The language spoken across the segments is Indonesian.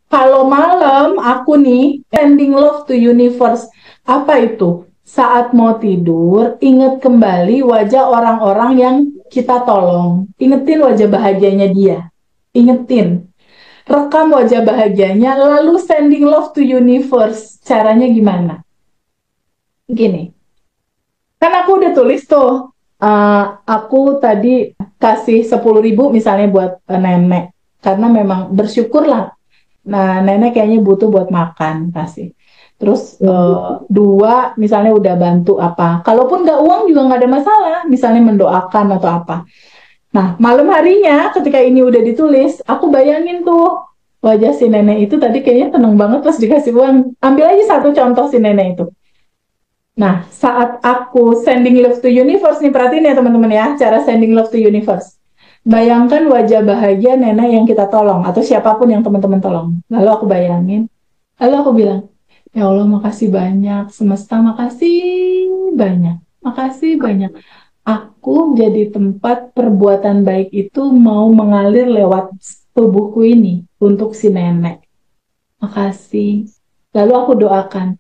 Kalau malam aku nih sending love to universe. Apa itu? Saat mau tidur, ingat kembali wajah orang-orang yang kita tolong. Ingetin wajah bahagianya dia. Ingetin. Rekam wajah bahagianya, lalu sending love to universe. Caranya gimana? Gini. Kan aku udah tulis tuh. Aku tadi kasih 10.000 misalnya buat nenek. Karena memang bersyukurlah. Nah, nenek kayaknya butuh buat makan, kasih. Terus dua, misalnya udah bantu apa. Kalaupun nggak uang juga nggak ada masalah. Misalnya mendoakan atau apa. Nah, malam harinya ketika ini udah ditulis, aku bayangin tuh wajah si nenek itu tadi kayaknya tenang banget pas dikasih uang. Ambil aja satu contoh si nenek itu. Nah, saat aku sending love to universe nih, perhatiin ya teman-teman ya, cara sending love to universe. Bayangkan wajah bahagia nenek yang kita tolong, atau siapapun yang teman-teman tolong. Lalu aku bayangin, lalu aku bilang, ya Allah makasih banyak, semesta makasih banyak, makasih banyak. Aku jadi tempat perbuatan baik itu mau mengalir lewat tubuhku ini untuk si nenek. Makasih. Lalu aku doakan,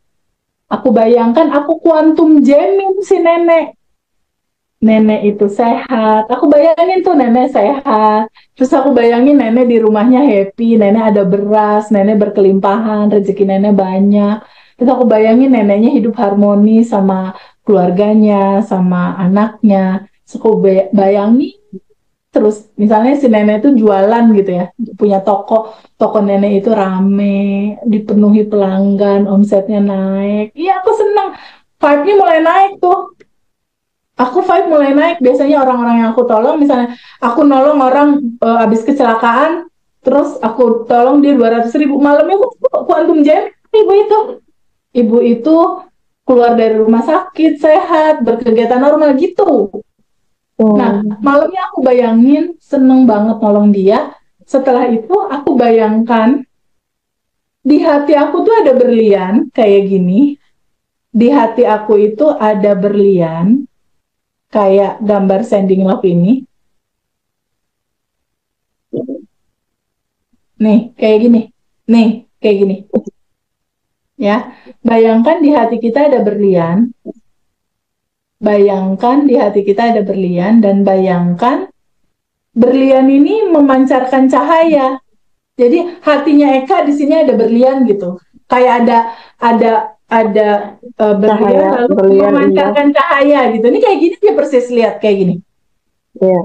aku bayangkan aku kuantum jamming si nenek. Nenek itu sehat. Aku bayangin tuh nenek sehat. Terus aku bayangin nenek di rumahnya happy, nenek ada beras, nenek berkelimpahan, rezeki nenek banyak. Terus aku bayangin neneknya hidup harmoni sama keluarganya, sama anaknya. Terus aku bayangin terus misalnya si nenek itu jualan gitu ya, punya toko, toko nenek itu rame, dipenuhi pelanggan, omsetnya naik. Iya, aku senang. Vibe-nya mulai naik tuh. Aku vibe mulai naik. Biasanya orang-orang yang aku tolong, misalnya aku nolong orang habis kecelakaan, terus aku tolong dia 200.000. Malamnya aku antum jam, ibu itu. Ibu itu keluar dari rumah sakit, sehat, berkegiatan normal gitu. Nah, Hmm. malamnya aku bayangin seneng banget nolong dia. Setelah itu aku bayangkan di hati aku tuh ada berlian kayak gini. Di hati aku itu ada berlian kayak gambar sending love ini. Nih, kayak gini. Nih, kayak gini. Ya, bayangkan di hati kita ada berlian. Bayangkan di hati kita ada berlian dan bayangkan berlian ini memancarkan cahaya. Jadi hatinya Eka di sini ada berlian gitu. Kayak ada berlian Cahaya lalu berlian, iya. memancarkan cahaya gitu. Ini kayak gini dia persis lihat kayak gini. Iya.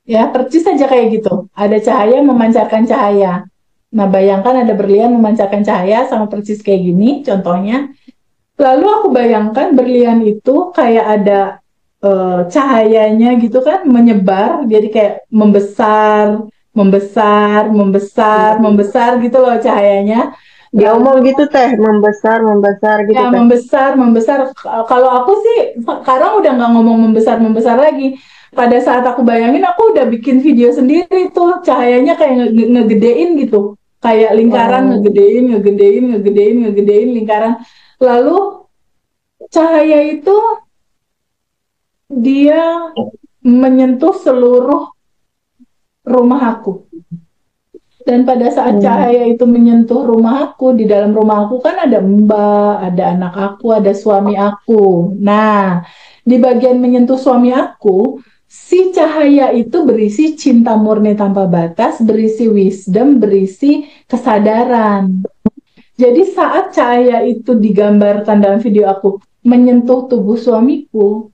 Ya, persis saja kayak gitu. Ada cahaya memancarkan cahaya. Nah, bayangkan ada berlian memancarkan cahaya sama persis kayak gini contohnya. Lalu aku bayangkan berlian itu kayak ada cahayanya gitu kan menyebar, jadi kayak membesar, membesar, membesar, membesar gitu loh cahayanya. Dia Lalu omong gitu teh, membesar, membesar gitu ya teh. membesar, membesar. Kalau aku sih sekarang udah nggak ngomong membesar, membesar lagi. Pada saat aku bayangin, aku udah bikin video sendiri tuh cahayanya kayak ngegedein gitu, kayak lingkaran Oh, ngegedein, ngegedein, ngegedein, ngegedein lingkaran. Lalu cahaya itu dia menyentuh seluruh rumah aku. Dan pada saat hmm. cahaya itu menyentuh rumah aku, di dalam rumah aku kan ada mbak, ada anak aku, ada suami aku. Nah, di bagian menyentuh suami aku, si cahaya itu berisi cinta murni tanpa batas, berisi wisdom, berisi kesadaran. Jadi saat cahaya itu digambarkan dalam video aku menyentuh tubuh suamiku,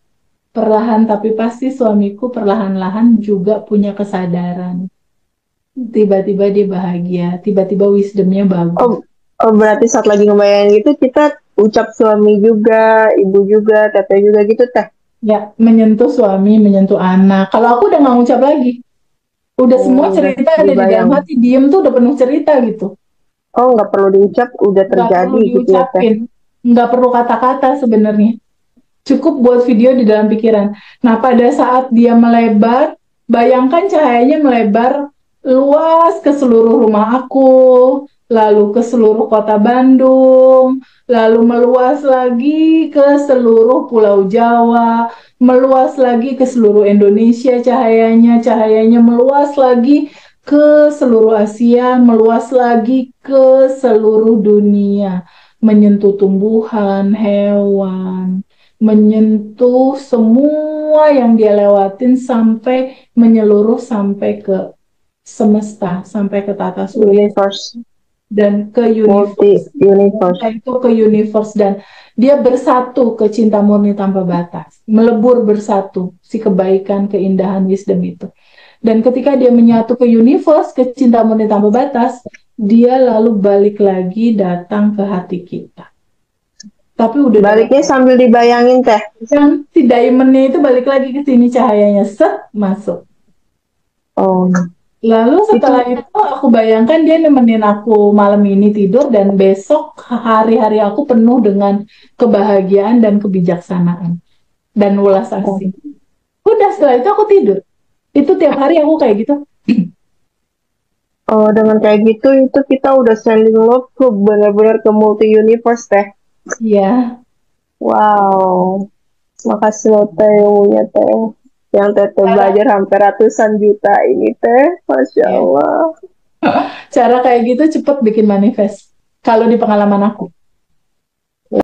perlahan tapi pasti suamiku perlahan-lahan juga punya kesadaran. Tiba-tiba dia bahagia, tiba-tiba wisdomnya bagus. Oh, oh, berarti saat lagi ngebayangin gitu, kita ucap suami juga, ibu juga, teteh juga gitu teh. Ya, menyentuh suami, menyentuh anak. Kalau aku udah nggak ngucap lagi. Udah Oh, semua udah cerita ada di dalam dibayang. hati. Diem tuh udah penuh cerita gitu. Oh, nggak perlu diucap, udah Nggak perlu terjadi gitu ya teh. diucapin. Nggak perlu kata-kata sebenarnya. Cukup buat video di dalam pikiran. Nah, pada saat dia melebar, bayangkan cahayanya melebar luas ke seluruh rumah aku, lalu ke seluruh kota Bandung, lalu meluas lagi ke seluruh Pulau Jawa, meluas lagi ke seluruh Indonesia cahayanya, cahayanya meluas lagi ke seluruh Asia, meluas lagi ke seluruh dunia, menyentuh tumbuhan, hewan, menyentuh semua yang dia lewatin sampai menyeluruh sampai ke semesta, sampai ke tata surya Universe, dan ke multi universe. universe. Itu ke universe dan dia bersatu ke cinta murni tanpa batas, melebur bersatu si kebaikan, keindahan, wisdom itu. Dan ketika dia menyatu ke universe, ke cinta murni tanpa batas, dia lalu balik lagi datang ke hati kita. Tapi udah dalam Baliknya sambil dibayangin teh. kan si diamondnya itu balik lagi ke sini, cahayanya set masuk. Oh, Lalu itu setelah itu aku bayangkan dia nemenin aku malam ini tidur dan besok hari-hari aku penuh dengan kebahagiaan dan kebijaksanaan dan welas oh, asih. Udah setelah itu aku tidur. Itu tiap hari aku kayak gitu. oh, dengan kayak gitu itu kita udah sending love ke benar-benar ke multi universe teh. Iya, Wow, makasih lo teh ilmunya teh. Yang teh cara belajar hampir ratusan juta ini teh, masya ya, Allah. cara kayak gitu cepet bikin manifest. Kalau di pengalaman aku.